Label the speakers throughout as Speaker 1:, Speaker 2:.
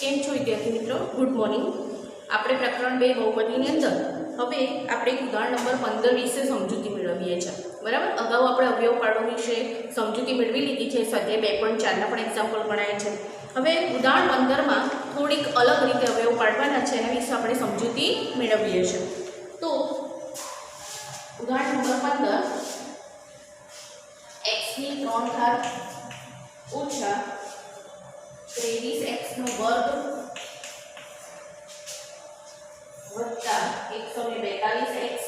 Speaker 1: કેમ છો વિદ્યાર્થી મિત્રો? Good morning. આપણે પ્રકરણ 2 બહુપદીની અંદર હવે આપણે ઉદાહરણ નંબર 15 વિશે સમજૂતી મેળવીએ છીએ. બરાબર, અગાઉ આપણે અવયવ પાડો વિશે સમજૂતી મેળવી લીધી છે. સ્વાધ્યાય 2.4ના પણ એક્ઝામ્પલ ગણાય છે. હવે ઉદાહરણ 15માં થોડીક અલગ રીતે અવયવ પાડવાના છે, એના વિશે આપણે સમજૂતી મેળવીએ છીએ. તો ઉદાહરણ નંબર 15 x ની 3 ઘાત ઓછા 23x નો વર્ગ વત્તા 142x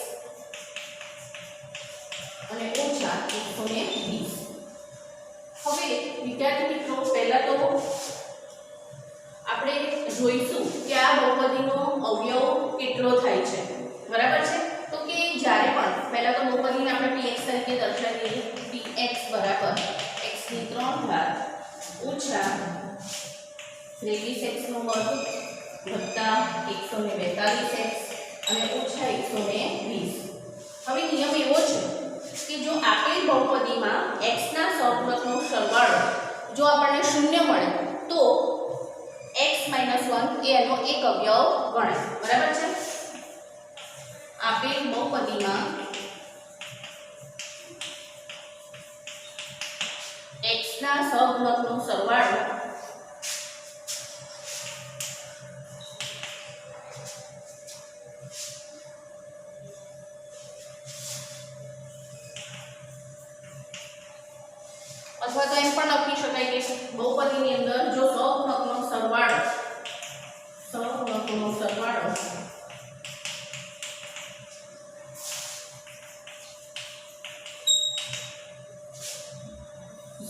Speaker 1: અને ઓછા 120. હવે વિદ્યાર્થી મિત્રો, પહેલા તો આપણે જોઈશું કે આ બહુપદીનો અવયવ કેટલો થાય છે. બરાબર છે? તો કે જ્યારે પણ પહેલા તો બહુપદીને આપણે px તરીકે દર્શાવીએ. px બરાબર x ની 3 ઘાત ઓછા 23x નો વર્ગ વત્તા 142x અને ઓછા 120. હવે નિયમ એવો છે કે જો આપેલ બહુપદીમાં x ના સહગુણકનો સરવાળો જો આપણને 0 મળે તો x - 1 એ એનો એક અવયવ ગણાય. બરાબર છે? આપેલ બહુપદીમાં x ના સહગુણકનો સરવાળો અથવા તો એમ પણ લખી શકાય કે બહુપદીની અંદર જો સહગુણકનો સરવાળો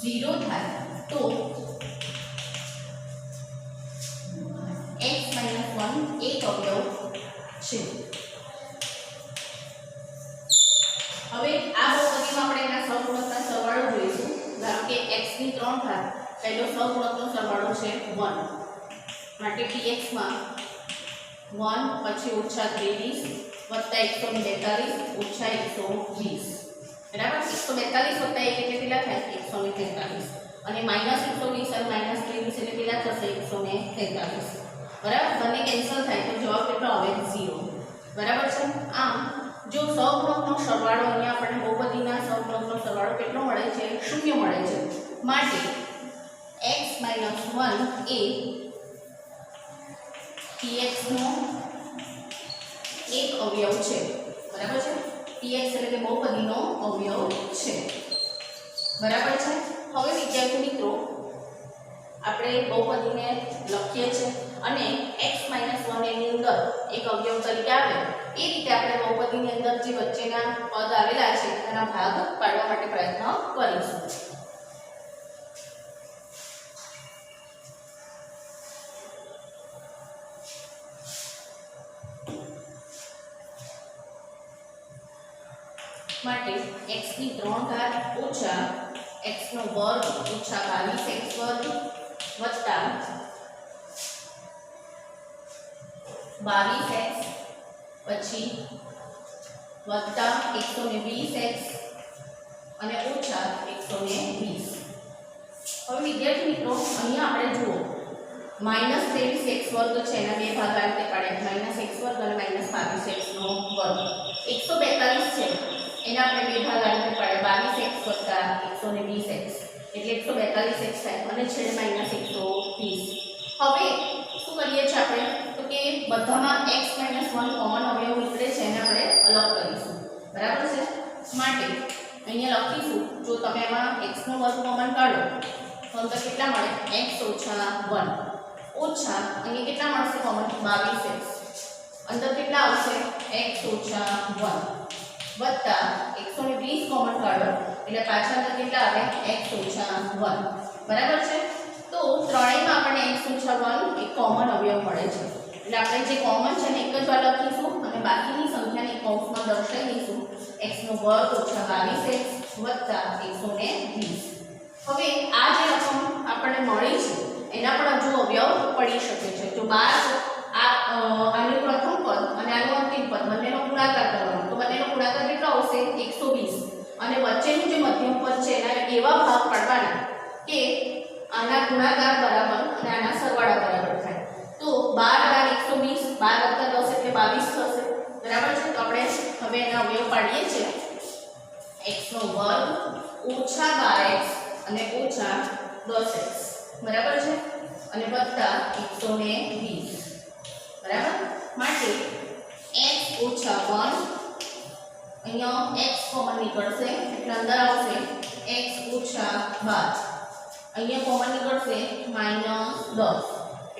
Speaker 1: 0 થાય તો x - 1 એક અવયવ છે. હવે આ બહુપદીમાં આપણે એના સહગુણકના સરવાળો જોઈશું. ધારો કે x ની 3 ઘાત પહેલો સહગુણકનો સરવાળો છે 1, માટે px માં 1 પછી ઓછા 23 વત્તા 142 ઓછા 120. બરાબર? 142 વત્તા 1 એટલે કેટલા થાય? 143. અને -120 અને -23 એટલે કેટલા થશે? 143. બરાબર? બંને કેન્સલ થાય તો જવાબ કેટલો આવે? 0. બરાબર છે? આમ જો સહગુણકનો સરવાળો અહીંયા આપણને બહુપદીના સહગુણકનો સરવાળો કેટલો મળે છે? 0 મળે છે. માટે x - 1 એ px નો એક અવયવ છે. બરાબર છે? px એટલે કે બહુપદીનો અવયવ છે. બરાબર છે? હવે વિદ્યાર્થી મિત્રો, આપણે બહુપદીને લખીએ છીએ અને x - 1 એની અંદર એક અવયવ તરીકે આવે એ રીતે આપણે બહુપદીની અંદર જે વચ્ચેના પદ આવેલા છે તેના ભાગ પાડવા માટે પ્રયત્ન કરીશું. માટે x ની 3 ઘાત ઓછા x નો વર્ગ ઓછા 22x વર્ગ વત્તા 22x પછી વત્તા 120x અને ઓછા 120. હવે વિદ્યાર્થી મિત્રો, અહીંયા આપણે જુઓ -23x વર્ગ છે, એના બે ભાગ આ રીતે પાડ્યા, -x વર્ગ અને -22x નો વર્ગ. 142 છે એના આપણે બે ભાગ આ રીતે પાડ્યા, 22x વત્તા 120x એટલે 142x થાય અને છેડે -120. હવે શું કરીએ છીએ આપણે? તો કે બધામાં x - 1 કોમન અવયવ નીકળે છે, એને આપણે અલગ કરીશું. બરાબર છે? માટે અહીંયા લખીશું, જો તમે એમાં x નો વર્ગ કોમન કાઢો તો અંદર કેટલા મળે? x - 1 ઓછા અહીંયા કેટલા મળશે કોમન? 22x. અંદર કેટલા આવશે? x - 1 વત્તા 120 કોમન કાઢો એટલે પાછા અંદર કેટલા આવે? x - 1. બરાબર છે? તો ત્રણેયમાં આપણને x - 1 એક કોમન અવયવ મળે છે. એટલે આપણે જે કોમન છે ને એક જ વાર લખીશું અને બાકીની સંખ્યાને કૌંસમાં દર્શાવી દઈશું. x નો વર્ગ ઓછા 22x વત્તા 120. હવે આ જે રકમ આપણને મળી છે એના પણ હજુ અવયવ પડી શકે છે. જો 12 આનું પ્રથમ પદ અને આનું અંતિમ પદ બંનેનો ગુણાકાર કરવાનો તો બંનેનો ગુણાકાર કેટલો આવશે? 120. અને વચ્ચેનું જે મધ્યમ પદ છે એના એવા ભાગ પાડવાના કે આના ગુણાકાર બરાબર અને આના સરવાળા બરાબર થાય. તો 12 × 120 12 + 10 એટલે 22 થશે બરાબર છે। તો આપણે હવે એના અવયવ પાડીએ છીએ x² - 12x અને -10x બરાબર છે અને વત્તા 120 બરાબર। માટે x - 1 અહીંયા x કોમન નીકળશે એટલે અંદર આવશે x - 12 અહીંયા કોમન નીકળશે -10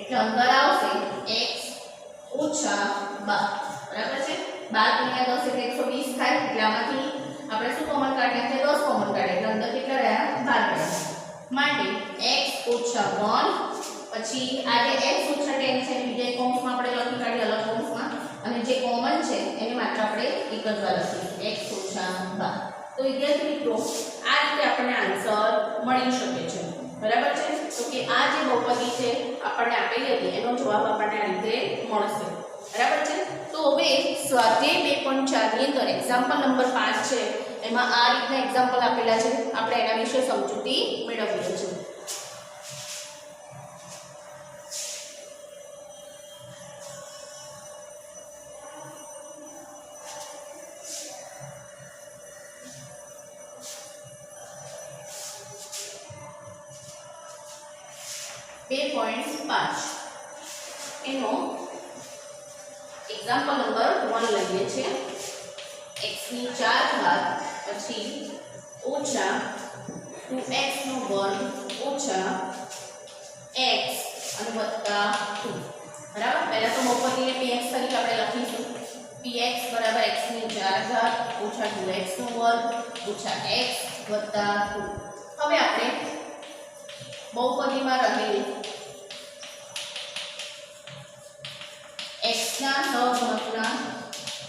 Speaker 1: એટલે અંદર આવશે x - 12 બરાબર છે। 12 × 10 એટલે 120 થાય એટલે આમાંથી આપણે શું કોમન કાઢીએ કે 10 કોમન કાઢીએ એટલે અંદર કેટલા રહ્યા 12 રહ્યા માટે x - 1 પછી આ જે x - 10 છે બીજા કૌંસમાં આપણે લખી કાઢીએ અલગ કૌંસમાં અને જે કોમન છે એને માત્ર આપણે એક જ વાર લખીશું x - 12 તો વિદ્યાર્થી મિત્રો આ રીતે આપણને આન્સર મળી શકે છે બરાબર છે। તો કે આ જે બહુપદી છે આપણને આપેલી હતી એનો જવાબ આપણને આ રીતે મળશે બરાબર છે। તો હવે સ્વાધ્યાય 2.4 ની અંદર એક્ઝામ્પલ નંબર 5 છે એમાં આ રીતના એક્ઝામ્પલ આપેલા છે આપણે એના વિશે સમજૂતી મેળવીએ છીએ। એનો એક્ઝામ્પલ નંબર 1 લઈએ છીએ x² પછી -2x² x અને વત્તા 2 બરાબર। પહેલા તો બહુપદીને px તરીકે આપણે લખીશું px = x² -2x² x વત્તા 2 હવે આપણે બહુપદીમાં રહેલી x ના સહગુણકના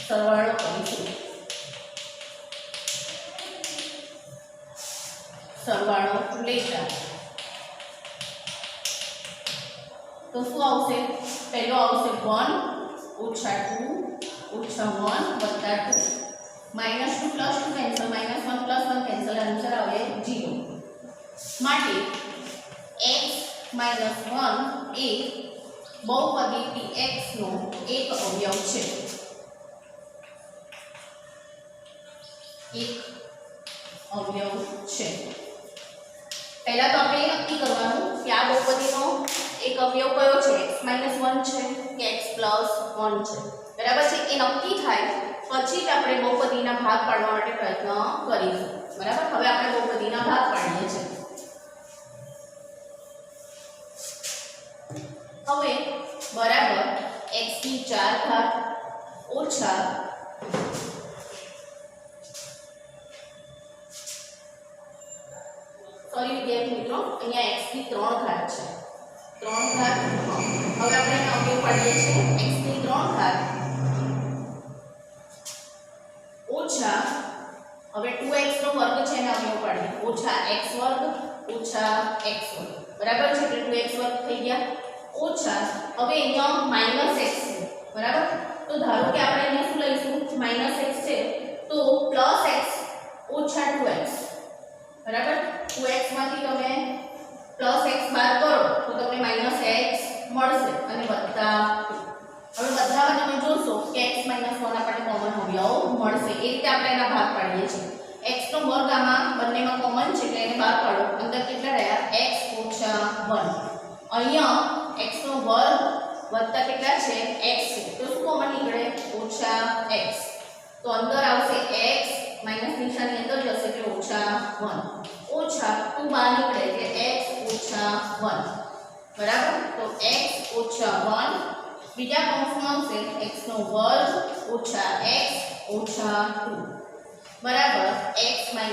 Speaker 1: સરવાળો કરીશું સરવાળો લેતા તો શું આવશે પહેલો આવશે 1 - 2 - 1 વત્તા 2 -2 + 2 કેન્સલ -1 + 1 કેન્સલ આન્સર આવે 0 માટે x - 1 એ બહુપદી px નો એક અવયવ છે પહેલા તો આપણે નક્કી કરવાનું કે આ બહુપદીનો એક અવયવ કયો છે x - 1 છે કે x + 1 છે બરાબર છે। એ નક્કી થાય પછી જ આપણે બહુપદીના ભાગ પાડવા માટે પ્રયત્ન કરીશું બરાબર। હવે આપણે બહુપદીના ભાગ પાડીએ છીએ હવે બરાબર x² ઓછા સોરી વિદ્યાર્થી મિત્રો અહીંયા x ની 3 ઘાત છે 3 ઘાત હવે આપણે એનો અવયવ પાડીએ છીએ x ની 3 ઘાત ઓછા હવે 2x નો વર્ગ છે એનો અવયવ પાડીએ ઓછા x² ઓછા x² બરાબર છે એટલે 2x વર્ગ થઈ ગયા ઓછા હવે અહીંયા -x છે બરાબર। તો ધારો કે આપણે અહીંયા શું લઈશું -x છે તો +x ઓછા 2x બરાબર। 2x માંથી તમે +x બાદ કરો તો તમને -x મળશે અને વત્તા 2 હવે બધામાં તમે જોશો કે x - 1 આપણને કોમન અવયવ મળશે એ રીતે આપણે એના ભાગ પાડીએ છીએ x નો વર્ગ આમાં બંનેમાં કોમન છે એટલે એને બહાર કાઢો અંદર કેટલા રહ્યા x - 1 અહીંયા x નો વર્ગ વત્તા કેટલા છે x છે તો શું કોમન નીકળે -x તો અંદર આવશે x માઈનસ નિશાની અંદર જશે એટલે -1 ઓછા 2 બહાર નીકળે એટલે x - 1 બરાબર। તો x - 1 બીજા કૌંસમાં આવશે x નો વર્ગ ઓછા x ઓછા 2 બરાબર x - 1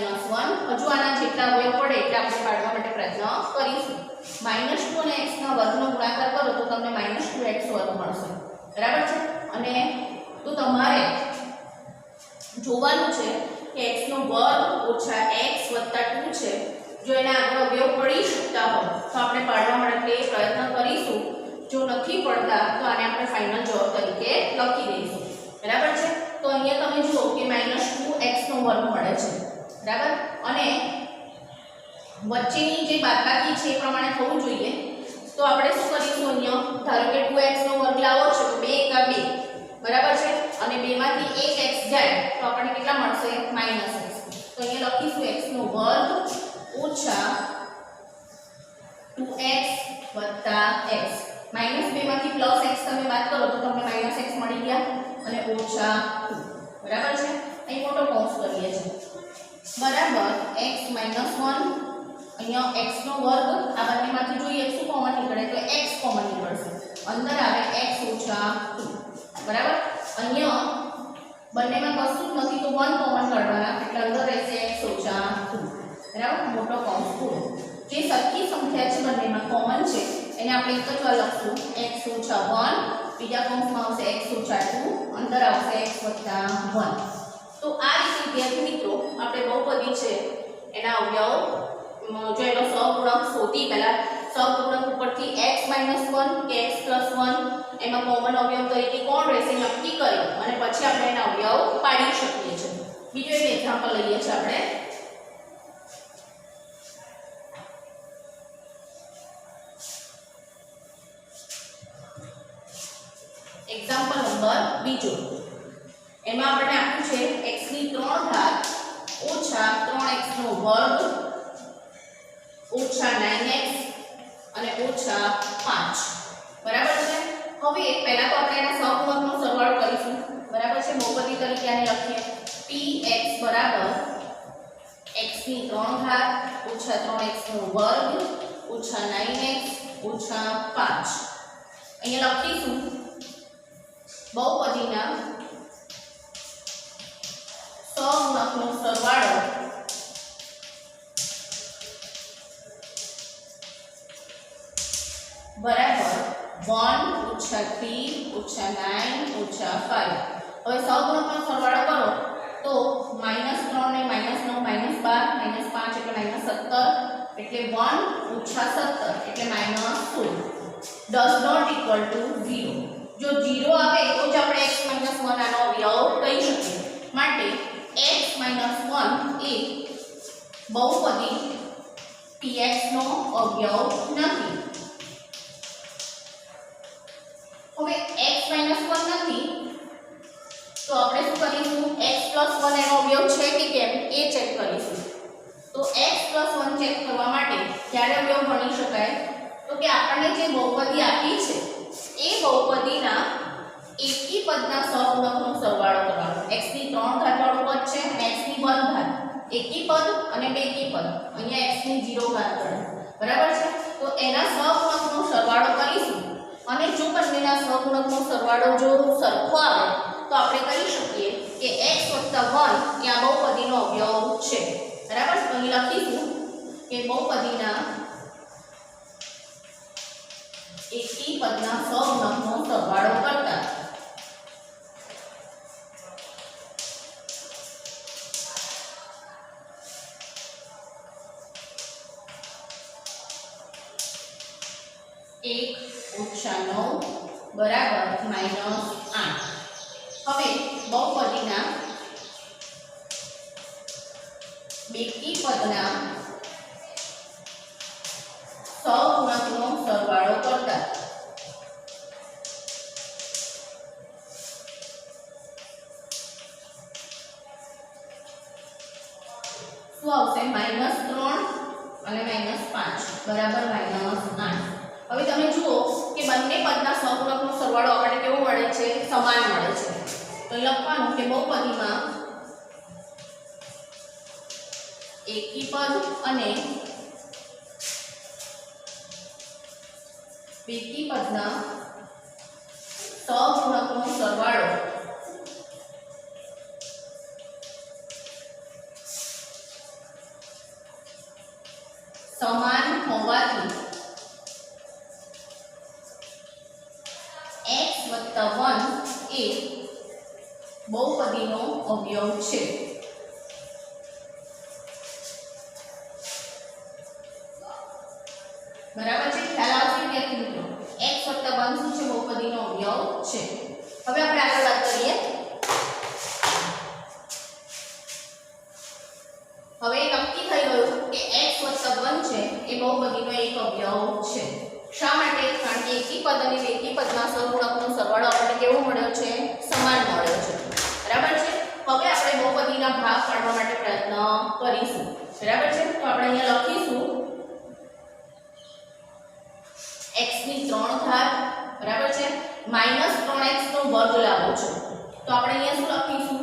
Speaker 1: હજુ આના જેટલા અવયવ પડે એટલે આપણે પાડવા માટે પ્રયત્ન કરીશું -2 અને x ના વર્ગનો ગુણાકાર કરો તો તમને -2x વર્ગ મળશે બરાબર છે। અને તો તમારે જોવાનું છે કે x નો વર્ગ ઓછા x વત્તા 2 છે જો એના આગળ અવયવ પડી શકતા હોય તો આપણે પાડવા માટે પ્રયત્ન કરીશું જો નથી પડતા તો આને આપણે ફાઇનલ જવાબ તરીકે લખી દઈશું બરાબર છે। તો અહીંયા તમે જુઓ કે -2x નો વર્ગ મળે છે બરાબર અને વચ્ચેની જે બાદબાકી છે એ પ્રમાણે થવું જોઈએ તો આપણે શું કરીશું શૂન્ય ધારો કે 2x નો વર્ગ લાવો છો તો 2 એકા 2 બરાબર છે અને 2 માંથી 1x જાય તો આપણને કેટલા મળશે -x તો અહીંયા લખીશું x નો વર્ગ ઓછા 2x x -2 માંથી +x તમે બાદ કરો તો તમને -x મળી ગયા અને ઓછા 2 બરાબર છે અહીં મોટો કૌંસ કરીએ છીએ બરાબર x - 1 અહીંયા x નો વર્ગ આ બંનેમાંથી જોઈએ શું કોમન નીકળે તો x કોમન નીકળશે અંદર આવે x ઓછા 2 બરાબર અહીંયા બંનેમાં કશું જ નથી તો 1 કોમન કાઢવાના એટલે અંદર રહેશે x ઓછા 2 બરાબર મોટો કૌંસ પૂરો જે સરખી સંખ્યા છે બંનેમાં કોમન છે એને આપણે એક જ વાર લખશું x ઓછા 1 બીજા કૌંસમાં આવશે x ઓછા 2 અંદર આવશે x વત્તા 1 તો આ રીતે વિદ્યાર્થી મિત્રો આપણે બહુપદી છે એના અવયવ જો એનો સહગુણક શોધી પહેલા સહગુણક ઉપરથી x - 1 કે x + 1 એમાં કોમન અવયવ તરીકે કોણ રહેશે નક્કી કરી અને પછી આપણે એના અવયવ પાડી શકીએ છીએ બીજો એક એક્ઝામ્પલ લઈએ છીએ આપણે એક્ઝામ્પલ નંબર બીજો એમાં આપણે આપ્યું છે x ની 3 ઘાત ઓછા 3x નો વર્ગ ઓછા 9x અને ઓછા 5 બરાબર છે હવે પહેલા તો આપણે એના સહગુણકનો સરવાળો કરીશું બરાબર છે બહુપદી તરીકે આને લખીએ px બરાબર x ની 3 ઘાત ઓછા 3x નો વર્ગ ઓછા 9x ઓછા 5 અહીંયા લખીશું બહુપદીના સહગુણકનો સરવાળો બરાબર 1 ઓછા 3 ઓછા 9 ઓછા 5 હવે સહગુણકનો સરવાળો કરો તો -3 ને -9 -12 -5 એટલે -17 એટલે 1 ઓછા 17 એટલે -16 does not equal to 0 જો 0 આવે તો જ આપણે x - 1 આનો અવયવ કહી શકીએ માટે x - 1 એ બહુપદી px નો અવયવ નથી હવે x - 1 નથી તો આપણે શું કરીશું x + 1 એનો અવયવ છે કે કેમ એ ચેક કરીશું તો x + 1 ચેક કરવા માટે ક્યારે અવયવ ગણી શકાય તો કે આપણને જે બહુપદી આપી છે એ બહુપદીના એકી પદના સહગુણકનો સરવાળો કરવાનો x ની 3 ઘાત વાળું પદ છે અને x ની 1 ઘાત એકી પદ અને બેકી પદ અહીંયા x ની 0 ઘાત બરાબર છે તો એના સહગુણકનો સરવાળો કરીશું અને જો બંનેના સહગુણકનો સરવાળો જો સરખો આવે તો આપણે કહી શકીએ કે x + 1 એ આ બહુપદીનો અવયવ છે બરાબર તો અહીં લખીશું કે બહુપદીના એકી પદના સહગુણકનો સરવાળો કરતા એક ઓછા 9 બરાબર -8 હવે બહુપદીના બેકી પદના સહગુણકનો સરવાળો કરતા શું આવશે -3 અને -5 બરાબર -8 હવે તમે જુઓ કે બંને પદના સહગુણકનો સરવાળો આપણને કેવો મળે છે સમાન મળે છે તો લખવાનું કે બહુપદીમાં એકી પદ અને બેકી પદના સહગુણકનો સરવાળો સમાન હોવાથી x + 1 એ બહુપદીનો અવયવ છે બરાબર છે ખ્યાલ આવશે વિદ્યાર્થી મિત્રો x + 1 શું છે બહુપદીનો અવયવ છે હવે આપણે આગળ વાત કરીએ હવે નક્કી થઈ ગયું કે x + 1 છે એ બહુપદીનો એક અવયવ છે શા માટે કારણ કે એકી એકી પદ અને બેકી પદના સહગુણકનો સરવાળો આપણને કેવો મળ્યો છે? સમાન મળ્યો છે. બરાબર છે. હવે આપણે બહુપદીના ભાગ પાડવા માટે પ્રયત્ન કરીશું. બરાબર છે. તો આપણે અહીંયા લખીશું x ની 3 ઘાત બરાબર છે -3x નો વર્ગ લાવો છો. તો આપણે અહીંયા શું લખીશું?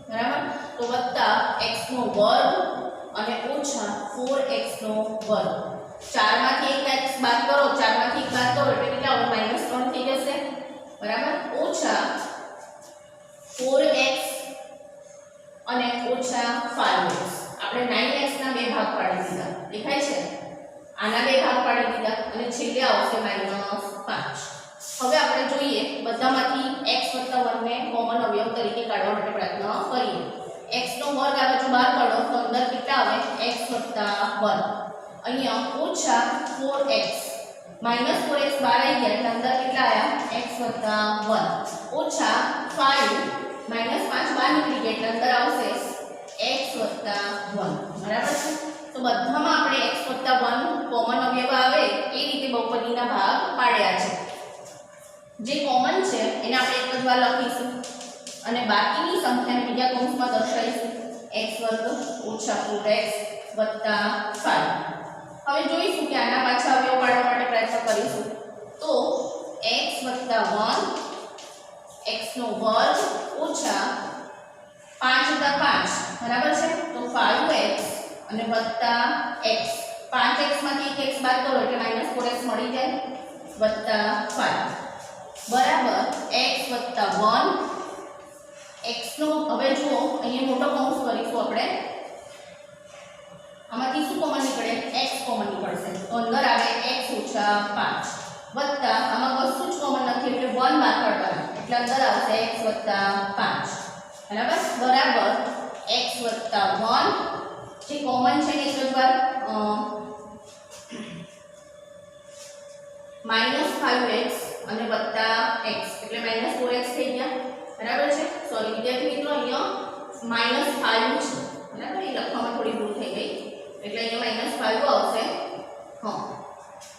Speaker 1: બરાબર, તો વત્તા x નો વર્ગ અને ઓછા 4x નો વર્ગ. 4 માંથી 1x બાદ કરો, 4 માંથી 1 બાદ કરો એટલે કેટલા આવે? -3 થઈ જશે. બરાબર, ઓછા 4x અને ઓછા 5x. આપણે 9x ના બે ભાગ પાડી દીધા, દેખાય છે? આના બે ભાગ પાડી દીધા અને છેલ્લે આવશે -5. હવે આપણે જોઈએ બધામાંથી x + 1 ને કોમન અવયવ તરીકે કાઢવા માટે પ્રયત્ન કરીએ. x નો વર્ગ આ બાજુ બહાર કાઢો તો અંદર કેટલા આવે? x + 1. અહીંયા ઓછા 4x -4x બહાર આવી ગયા એટલે અંદર કેટલા આવ્યા? x + 1 ઓછા 5 -5 બહાર નીકળી ગયા એટલે અંદર આવશે x + 1. બરાબર છે. તો બધામાં આપણે x + 1 કોમન અવયવ આવે એ રીતે બહુપદીના ભાગ પાડ્યા છે. જે કોમન છે એને આપણે એક જ વાર લખીશું અને બાકીની સંખ્યાને બીજા કૌંસમાં દર્શાવીશું x² - 4x + 5. હવે જોઈશું કે આના પાછા અવયવ પાડવા માટે પ્રયત્ન કરીશું. તો x + 1 x² ઓછા 5 + 5 બરાબર છે. તો 5x અને વત્તા x. 5x માંથી 1x બાદ કરો એટલે -4x મળી જાય વત્તા 5 બરાબર x + 1 x નો. હવે જુઓ અહીંયા મોટો કૌંસ કરીશું આપણે. આમાંથી શું કોમન નીકળે? x કોમન નીકળશે. તો અંદર આવે x - 5 વત્તા આમાં કશું જ કોમન નથી એટલે 1 બહાર કાઢવાના એટલે અંદર આવશે x + 5 બરાબર. બરાબર x + 1 જે કોમન છે ને એક જ વાર -5x અને વત્તા x એટલે -4x થઈ ગયા. બરાબર છે. સોરી વિદ્યાર્થી મિત્રો, અહીંયા -5 છે. બરાબર, એ લખવામાં થોડી ભૂલ થઈ ગઈ એટલે અહીંયા -5 આવશે. હા,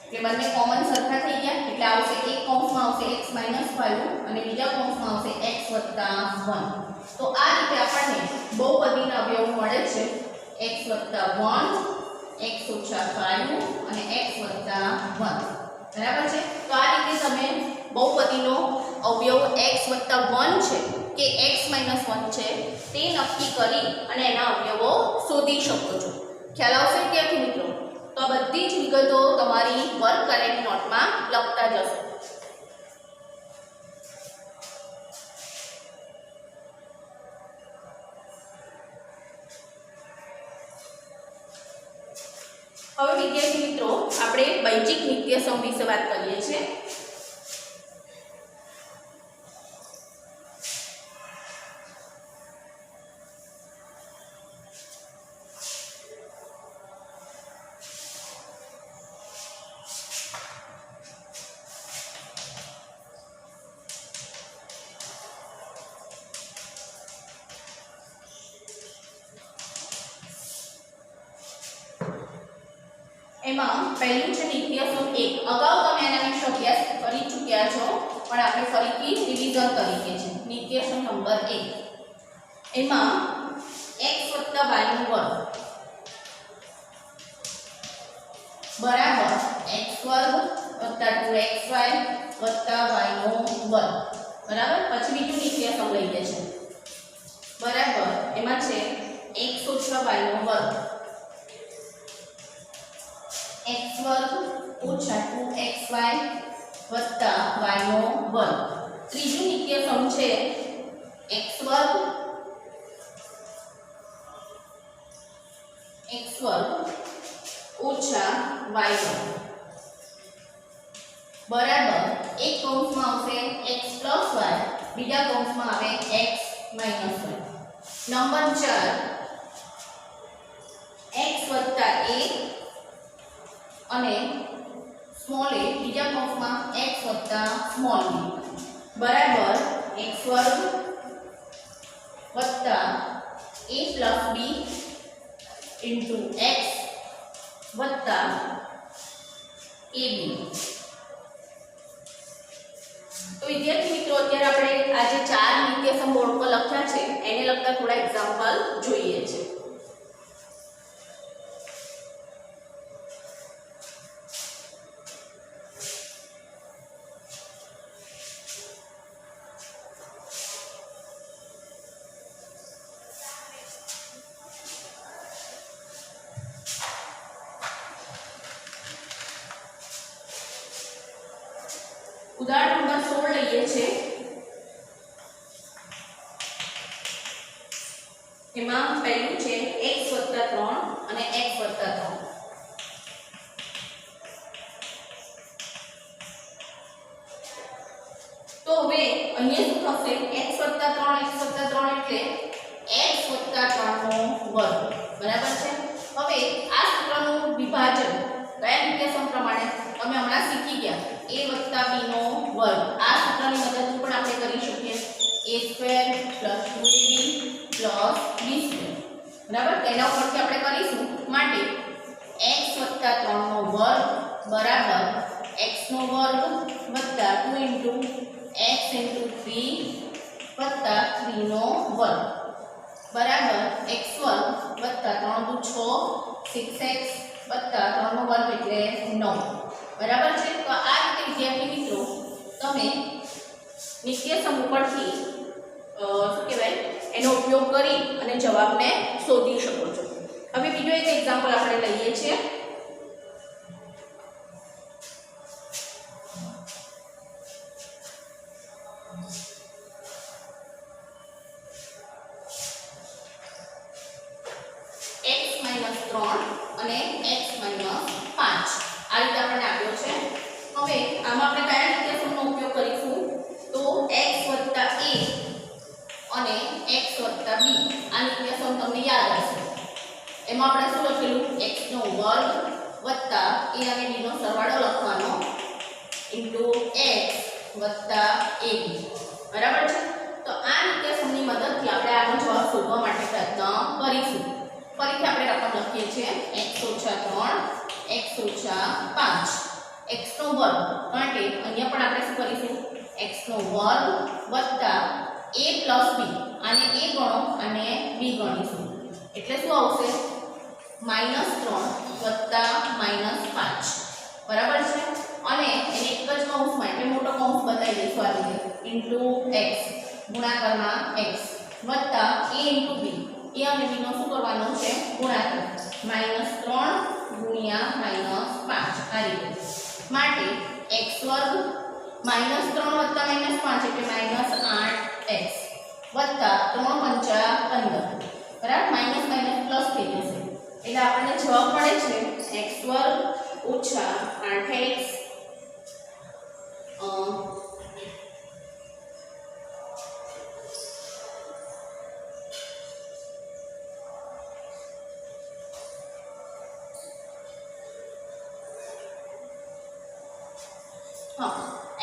Speaker 1: એટલે બંને કોમન સરખા થઈ ગયા એટલે આવશે એક કૌંસમાં આવશે x -5 અને બીજા કૌંસમાં આવશે x + 1. તો આ રીતે આપણને બહુપદીના અવયવ મળે છે x + 1 x - 5 અને x + 1. બરાબર છે. તો આ રીતે તમે બહુપદીનો અવયવ x + 1 છે કે x - 1 છે તે નક્કી કરી અને એના અવયવો શોધી શકો છો. ખ્યાલ આવશે વિદ્યાર્થી મિત્રો? તો આ બધી જ વિગતો તમારી વર્ક કરેક્ટ નોટમાં લખતા જશો. હવે વિદ્યાર્થી મિત્રો આપણે બૈજિક નિત્યસમ વિશે વાત કરીએ છીએ. એમાં પહેલું છે નિત્યસમ 1. અગાઉ તમે આના વિશે અભ્યાસ કરી ચૂક્યા છો પણ આપણે ફરીથી રિવિઝન કરીએ છીએ. નિત્યસમ નંબર 1 એમાં x + y નો વર્ગ બરાબર x² + 2xy + y નો વર્ગ બરાબર. પછી બીજું નિત્યસમ લઈએ છે બરાબર. એમાં છે x - y નો વર્ગ x² - 2xy + y નો વર્ગ. ત્રીજું નિત્યસમ છે x² ઓછા y બરાબર. એક કૌંસમાં આવશે x + y બીજા કૌંસમાં આવે x - y. Number 4 x + a અને સ્મોલ a બીજા કૌંસમાં x + સ્મોલ b બરાબર x² + a + b x + ab વિદ્યાર્થી મિત્રો અત્યારે આપણે આ જે ચાર નિત્યસમ બોર્ડ પર લખ્યા છે એને લગતા થોડા એક્ઝામ્પલ જોઈએ છે. ઉદાહરણ નંબર 16 લઈએ છે. એમાં પહેલું છે x + 3 અને x + 3. તો હવે અહીંયા શું થશે? x + 3 x + 3 એટલે x + 3 નો વર્ગ. બરાબર છે. હવે આ સૂત્રનું વિભાજન કયા નિત્યસમ પ્રમાણે તમે હમણાં શીખી ગયા a + b નો વર્ગ. આ સૂત્રની મદદથી પણ આપણે કરી શકીએ a² + 2ab + b². બરાબર. તેના ઉપરથી આપણે કરીશું. માટે x + 3 નો વર્ગ બરાબર x નો વર્ગ + 2 x * 3 + 3 નો વર્ગ બરાબર x² + 3 × 6 6x + 3 નો વર્ગ એટલે 9. બરાબર છે. તો આ રીતે વિદ્યાર્થી મિત્રો તમે નિત્યસમ ઉપરથી શું કહેવાય એનો ઉપયોગ કરી અને જવાબને શોધી શકો છો. હવે બીજો એક એક્ઝામ્પલ આપણે લઈએ છીએ. x - 3 અને x - 5 આ રીતે આપણને આપ્યો છે. હવે આમાં આપણે કયા નિત્યસમનો ઉપયોગ કરીશું? તો x + a અને x + b આ નિત્યસમ તમને યાદ હશે. એમાં આપણે શું લખેલું? x નો વર્ગ વત્તા a અને b નો સરવાળો લખવાનો ઇન્ટુ x વત્તા ab. બરાબર છે. તો આ નિત્યસમની મદદથી આપણે આનો જવાબ શોધવા માટે પ્રયત્ન કરીશું. ફરીથી આપણે રકમ લખીએ છીએ x - 3 x - 5 x નો વર્ગ માટે અહીંયા પણ આપણે શું કરીશું? x નો વર્ગ વત્તા a + b. આને a ગણો અને b ગણીશું એટલે શું આવશે? -3 વત્તા -5. બરાબર છે. અને એને એક જ કૌંસમાં એટલે મોટો કૌંસ બતાવી દઈશું આ રીતે ઇન્ટુ x ગુણાકારમાં x વત્તા a * b. a અને b નો શું કરવાનો છે? ગુણાકાર -3 ગુણ્યા -5 આ રીતે. માટે x² -3 વત્તા -5 એટલે -8x વત્તા 3 × 5 = 15. બરાબર. માઇનસ માઇનસ પ્લસ થઈ જશે એટલે આપણને જવાબ મળે છે x² - 8x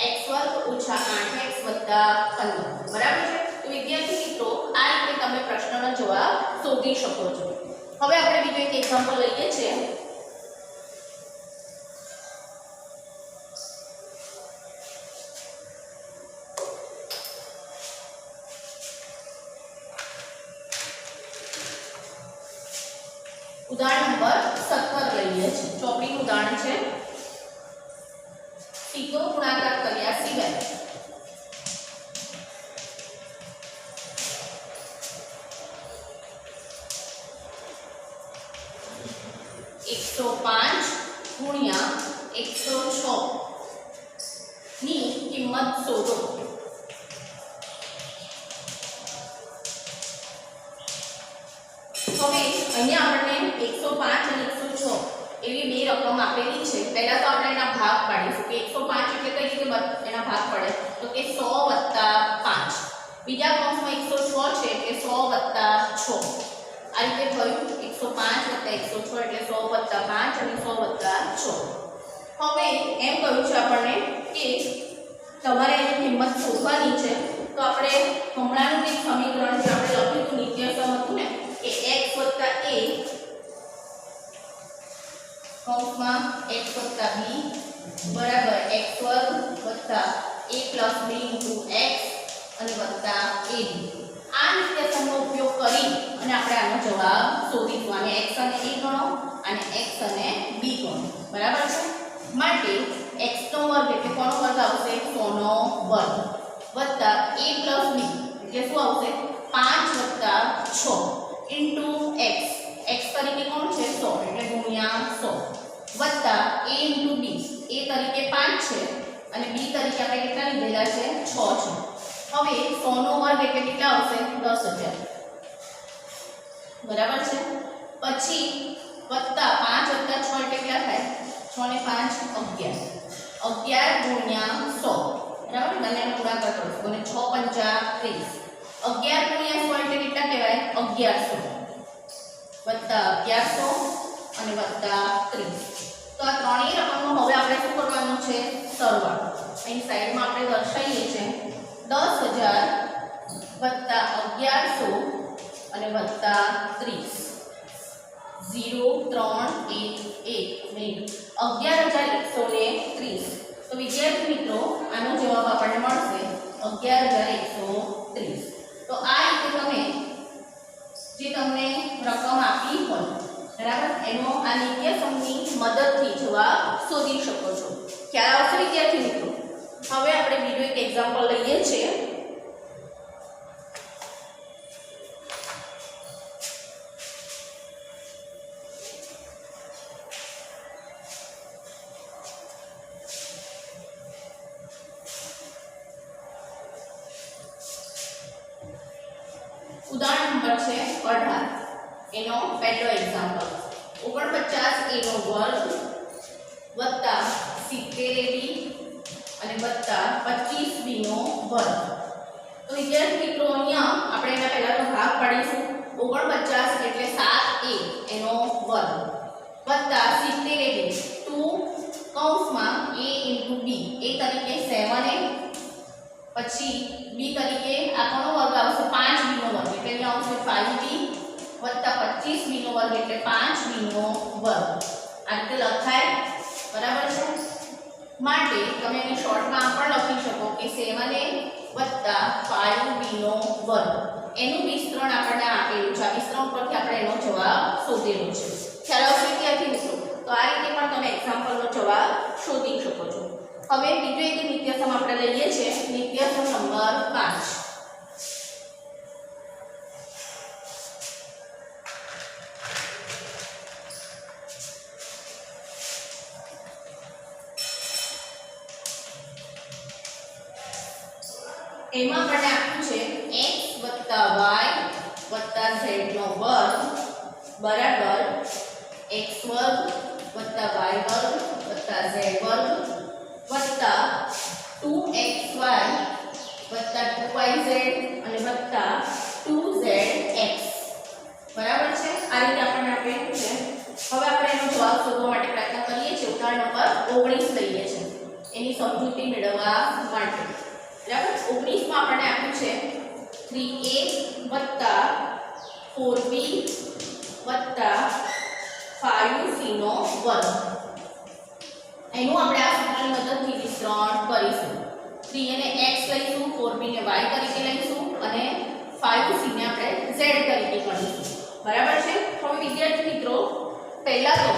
Speaker 1: x² - 8x + 15. બરાબર છે. તો વિદ્યાર્થી મિત્રો આ રીતે તમે પ્રશ્નનો જવાબ શોધી શકો છો. હવે આપણે બીજો એક એક્ઝામ્પલ લઈએ છીએ. ઉદાહરણ નંબર 17 લઈએ છીએ. ચોપડીનું ઉદાહરણ છે. સીધો ગુણાકાર કર્યા સિવાય ₹105 ગુણ્યા 106 ની કિંમત શોધો. હવે અહીંયા આપણને 105 અને 106 એવી બે રકમ આપેલી છે. પહેલા તો આપણે એના ભાગ પાડીશું કે 105 એટલે કઈ રીતે એના ભાગ પડે? તો કે 100 + 5. બીજા કૌંસમાં 106 છે એટલે 100 + 6. આ રીતે થયું 105 + 106 એટલે 100 + 5 અને 100 + 6. હવે એમ કહ્યું છે આપણને કે તમારે એની કિંમત શોધવાની છે. તો આપણે હમણાંનું એક સમીકરણ જે આપણે લખ્યું હતું નિત્યસમ હતું ને કે x + a કૌંસમાં x + b બરાબર x² + a plus b into x અને વત્તા ab. આ નિત્યસમનો ઉપયોગ કરી અને આપણે આનો જવાબ શોધીશું. આને x અને a ગણો અને x અને b ગણો. બરાબર છે. માટે x નો વર્ગ એટલે કોનો વર્ગ આવશે? 100 નો વર્ગ વત્તા a plus b એટલે શું આવશે? 5 વત્તા 6 into x. x તરીકે કોણ છે? 100 એટલે ગુણ્યા 100 વત્તા a into b. a તરીકે 5 છે અને b તરીકે આપણે કેટલા લીધેલા છે? 6 છે. હવે 100 નો વર્ગ એટલે કેટલા આવશે? 10000. બરાબર છે. પછી વત્તા 5 વત્તા 6 એટલે કેટલા થાય? 6 ને 5 11. 11 ગુણ્યા 100. બરાબર. બંનેનો ગુણાકાર કરશું અને 6 પંચા 30. 11 ગુણ્યા 100 એટલે કેટલા કહેવાય? 1100 વત્તા 1100 અને વત્તા 30. તો આ ત્રણેય રકમનો હવે આપણે શું કરવાનું છે? સરવાળો. અહીં સાઈડમાં આપણે દર્શાવીએ છીએ 10000 વત્તા 1100 અને વત્તા 30. 0311 મિનિટ 11130. તો વિદ્યાર્થી મિત્રો આનો જવાબ આપણને મળશે 11130. તો આ રીતે તમે જે તમને રકમ આપી હોય બરાબર એનો આ નિત્યસમની મદદથી જવાબ શોધી શકો છો. ખ્યાલ આવશે વિદ્યાર્થી મિત્રો? હવે આપણે બીજું એક એક્ઝામ્પલ લઈએ છીએ. ઉદાહરણ નંબર છે 18. એનો પહેલો એક્ઝામ્પલ 49 a નો વર્ગ વત્તા 70 ab અને વત્તા 25 b નો વર્ગ. તો વિદ્યાર્થી મિત્રો અહીંયા આપણે એના પહેલા તો ભાગ પાડીશું. 49 એટલે 7a એનો વર્ગ વત્તા 70 ab 2 કૌંસમાં a into b. a તરીકે 7a પછી b તરીકે આ કોનો વર્ગ આવશે? 5b નો વર્ગ એટલે અહીંયા આવશે 5b વત્તા 25b નો વર્ગ એટલે 5b નો વર્ગ. આ રીતે લખાય. બરાબર છે. માટે તમે એને શોર્ટમાં પણ લખી શકો કે 7a વત્તા 5b નો વર્ગ. એનું વિસ્તરણ આપણને આપેલું છે. આ વિસ્તરણ પરથી આપણે એનો જવાબ શોધેલો છે. ખ્યાલ આવશે વિદ્યાર્થી મિત્રો? તો આ રીતે પણ તમે એક્ઝામ્પલનો જવાબ શોધી શકો છો. હવે બીજો એક નિત્યસમ આપણે લઈએ છીએ. નિત્યસમ નંબર 5. એમાં આપણે આપ્યું છે x વત્તા y વત્તા z નો વર્ગ બરાબર x વર્ગ વત્તા y વર્ગ વત્તા z વર્ગ વત્તા 2xy વત્તા 2yz અને વત્તા 2zx. બરાબર છે. આ રીતે આપણને આપેલું છે. હવે આપણે એનો જવાબ શોધવા માટે પ્રયત્ન કરીએ છીએ. ઉદાહરણ નંબર 19 લઈએ છીએ એની સમજૂતી મેળવવા માટે. બરાબર. 19 માં આપણને આપ્યું છે 3a વત્તા 4b વત્તા 5c નો વર્ગ. એનું આપણે આ સૂત્રની મદદથી વિસ્તરણ કરીશું. 3a ને x લઈશું, 4b ને y તરીકે લઈશું અને 5c ને આપણે z તરીકે ગણીશું. બરાબર છે. હવે વિદ્યાર્થી મિત્રો પહેલા તો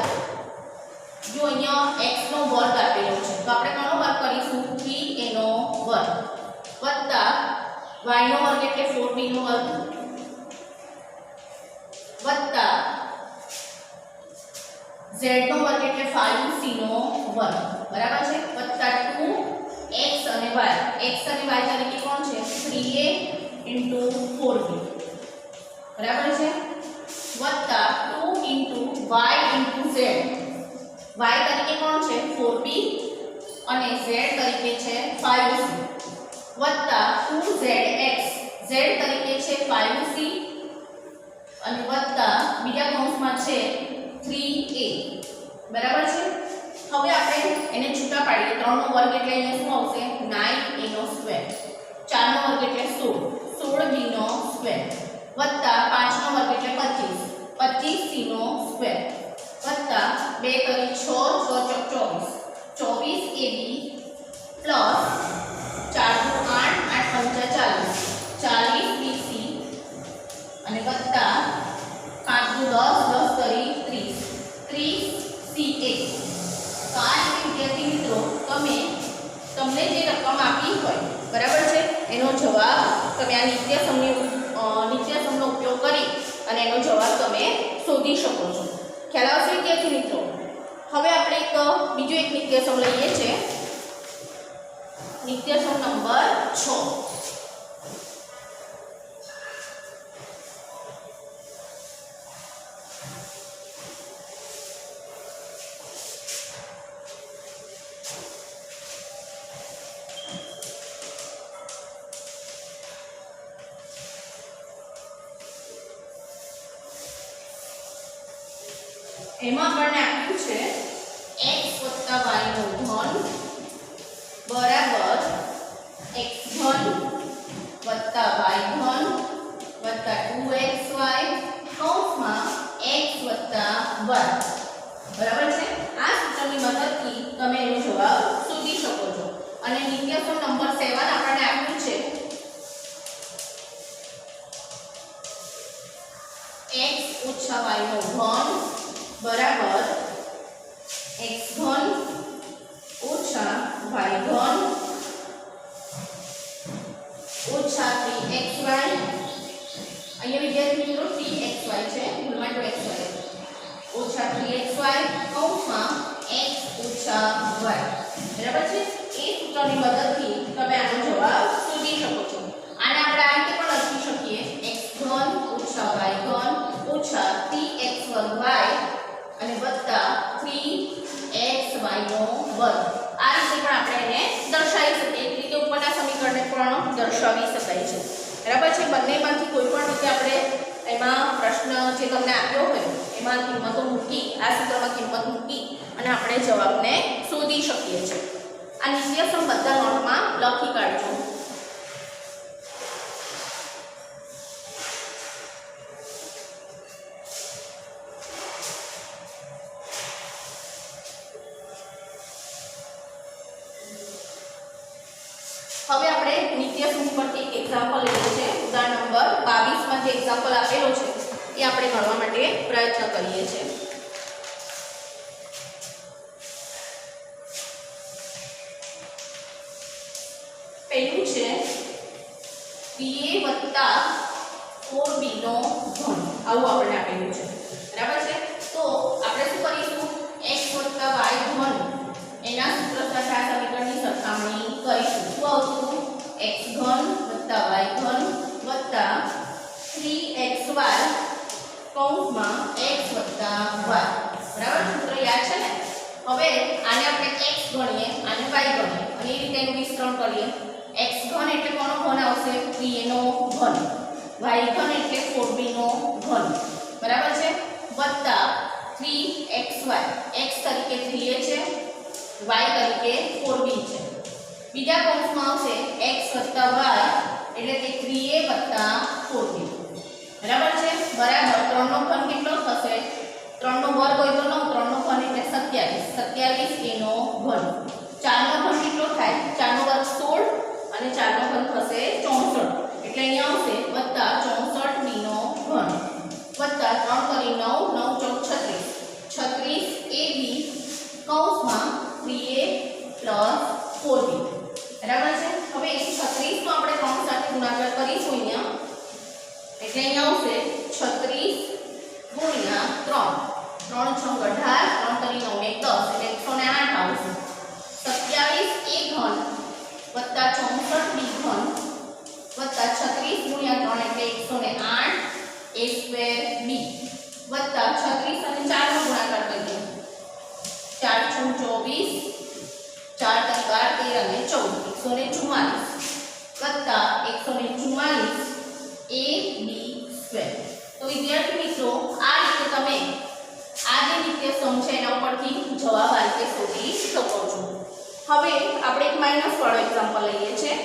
Speaker 1: જો અહીંયા x નો વર્ગ આપેલો છે તો આપણે કોનો વર્ગ કરીશું? 3a નો વર્ગ વત્તા y નો વર્ગ એટલે 4b નો વર્ગ વત્તા z નો વર્ગ એટલે 5c નો વર્ગ. બરાબર છે. વત્તા 2x અને y. x અને y તરીકે કોણ છે? 3a into 4b. બરાબર છે. વત્તા 2 into y into z. y તરીકે કોણ છે? 4b અને z તરીકે છે 5c. વત્તા 2zx. z તરીકે છે 5c અને વત્તા બીજા કૌંસમાં છે 3a. બરાબર છે. હવે આપણે એને છૂટા પાડીએ. 3 નો વર્ગ એટલે અહીંયા શું આવશે? 9a નો સ્ક્વેર. 4 નો વર્ગ એટલે 16, 16b નો સ્ક્વેર વત્તા 5 નો વર્ગ એટલે 25, 25c નો સ્ક્વેર વત્તા 2 કરી 6, 6 ચોક 24, 24ab પ્લસ રકમ આપી હોય બરાબર છે એનો જવાબ તમે આ નિત્યસમનો ઉપયોગ કરી અને એનો જવાબ તમે શોધી શકો છો. ખ્યાલ આવશે વિદ્યાર્થી મિત્રો? હવે આપણે બીજું એક નિત્યસમ લઈએ છીએ. નિત્યસમ નંબર 6. એમાં આપણને આપ્યું છે x + y નો ઘન બરાબર x ઘન + y ઘન + 2xy કૌંસમાં x + y બરાબર છે. આ સૂત્રની મદદથી તમે એનો જવાબ શોધી શકો છો. અને નિત્યસમ નંબર 7 આપણને આપ્યું છે x - y નો ઘન બરાબર x ઘન - y ઘન ઓછા 3xy. અહીંયા વિદ્યાર્થી મિત્રો 3xy છે, ભૂલમાં 2xy ઓછા 3xy કૌંસમાં x ઓછા y બરાબર છે. એ સૂત્રની મદદથી તમે આનો જવાબ શોધી શકો છો. આને આપણે આ રીતે પણ લખી શકીએ x ઘન ઓછા y ઘન ઓછા 3x2y અને વત્તા 3xy નો વર્ગ. આ રીતે પણ આપણે એને દર્શાવી શકીએ. એક રીતે ઉપરના સમીકરણને પણ દર્શાવી શકાય છે બરાબર છે. બંનેમાંથી કોઈ પણ રીતે આપણે એમાં પ્રશ્ન જે તમને આપ્યો હોય એમાં કિંમતો મૂકી, આ સૂત્રમાં કિંમત મૂકી અને આપણે જવાબને શોધી શકીએ છીએ. આ નિત્યસમ બધા નોટમાં લખી કાઢજો. હવે આપણે નિત્યસમ પરથી એક એક્ઝામ્પલ લઈએ છીએ. ઉદાહરણ નંબર 22 માં જે એક્ઝામ્પલ આપેલો છે એ આપણે ગણવા માટે પ્રયત્ન કરીએ છીએ. પહેલું છે 3a + 4b નો ઘન. આવું આપણને આપેલું છે બરાબર છે. તો આપણે શું કરીશું? x + y ઘન એના સૂત્ર સાથે આ સમીકરણની સરખામણી કરીશું. શું આવશે? x ઘન + y ઘન + 3xy કૌંસમાં x + y બરાબર. સૂત્ર યાદ છે ને? હવે આને આપણે x ગણીએ, આને y ગણીએ અને એ રીતે એનું વિસ્તરણ કરીએ. x ઘન એટલે કોનો ઘન આવશે? 3a નો ઘન. y ઘન એટલે 4b નો ઘન બરાબર છે. વત્તા 3xy, x તરીકે 3a છે, y તરીકે 4b છે. બીજા કૌંસમાં આવશે x + y એટલે કે 3a + 4b બરાબર છે. બરાબર 3 નો ઘન કેટલો થશે? 3 નો વર્ગ હોય તો 9, 3 નો ઘન એટલે 27, 27 a નો ઘન. 4 નો ઘન કેટલો થાય? 4 નો વર્ગ 16 અને 4 નો ઘન થશે 64 એટલે અહીંયા આવશે વત્તા 64 b નો ઘન વત્તા 3 કરી 9, 9 × 36, 36ab કૌંસમાં 3a + 4b બરાબર છે. હવે 36 નો આપણે 3 સાથે ગુણાકાર કરીશું અહીંયા એટલે અહીંયા આવશે 36 × 3, 3 × 6 = 18, 3 કરી 9 = 10 એટલે 108 આવશે. 27a ઘન વત્તા 64b ઘન વત્તા 36 × 3 એટલે 108 a²b વત્તા 36 અને 4 નો ગુણાકાર કરીએ. 4 × 6 = 24, 4 તરી 12, 13 અને 14, 144 વત્તા 144 ab². તો વિદ્યાર્થી મિત્રો આ રીતે તમે આ જે નિત્યસમ છે એના ઉપરથી જવાબ આ રીતે શોધી શકો છો. હવે આપણે એક માઈનસ વાળો એક્ઝામ્પલ લઈએ છીએ.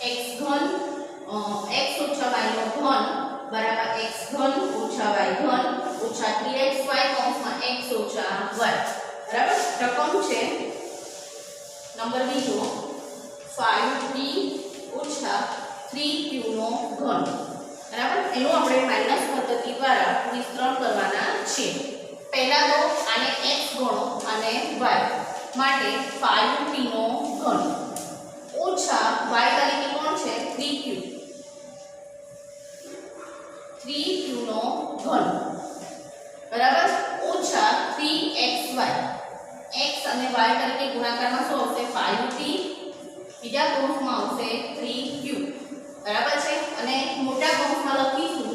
Speaker 1: x ઘન x - y નો ઘન બરાબર x ઘન - y ઘન - 3 કૌંસમાં x ઓછા y બરાબર રકમ છે નંબર બીજો 5p ઓછા 3q નો ઘન બરાબર એનું આપણે માઈનસ પદ્ધતિ દ્વારા વિસ્તરણ કરવાના છે પહેલા તો આને x ગણો અને y માટે 5p નો ઘન ઓછા y તરીકે કોણ છે 3q નો ઘન બરાબર ઓછા 3xy x અને y તરીકે ગુણાકારમાં શું આવશે 5p બીજા કૌંસમાં આવશે 3q બરાબર છે અને મોટા કૌંસમાં લખીશું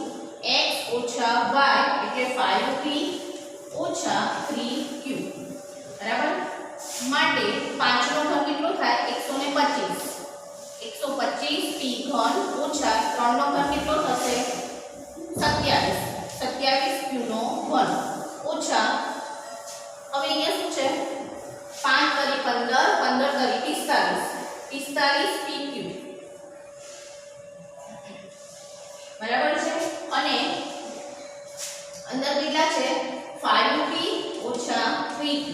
Speaker 1: x ઓછા y એટલે 5p ઓછા 3q બરાબર માટે 5 નો ઘન કેટલો થાય 125 125p ઘન ઓછા 3 નો ઘન કેટલો થશે 27q નો ઘન ઓછા હવે અહીંયા શું છે 5 કરી 15 15 કરી 45pq બરાબર છે અને અંદર કેટલા છે 5p ઓછા 3q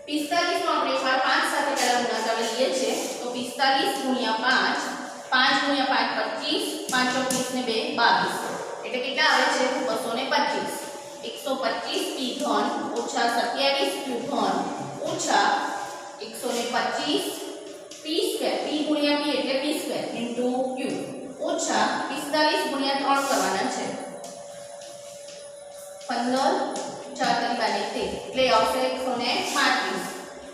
Speaker 1: 45 નો આપણે એકવાર 5 સાથે પહેલા ગુણાકાર લઈએ છે તો 45 ગુણ્યા 5 5 ગુણ્યા 5 25 5 24 ને 2 22 એટલે કેટલા આવે છે 225 125p ઘન ઓછા 27q ઘન ઓછા 125 p સ્ક્વેર p ગુણ્યા p એટલે p સ્ક્વેર ઇન્ટુ q ઓછા 45 ગુણ્યા 3 કરવાના છે 15 4 તરી 12 એટલે આવશે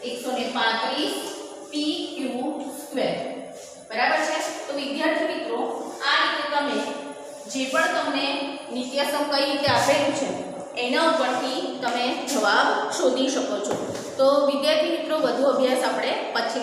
Speaker 1: 135 pq સ્ક્વેર બરાબર છે તો વિદ્યાર્થી મિત્રો આ રીતે તમે જે પણ તમને નિત્યસમ કઈ રીતે આપેલું છે એના ઉપરથી તમે જવાબ શોધી શકો છો તો વિદ્યાર્થી મિત્રો વધુ અભ્યાસ આપણે પછી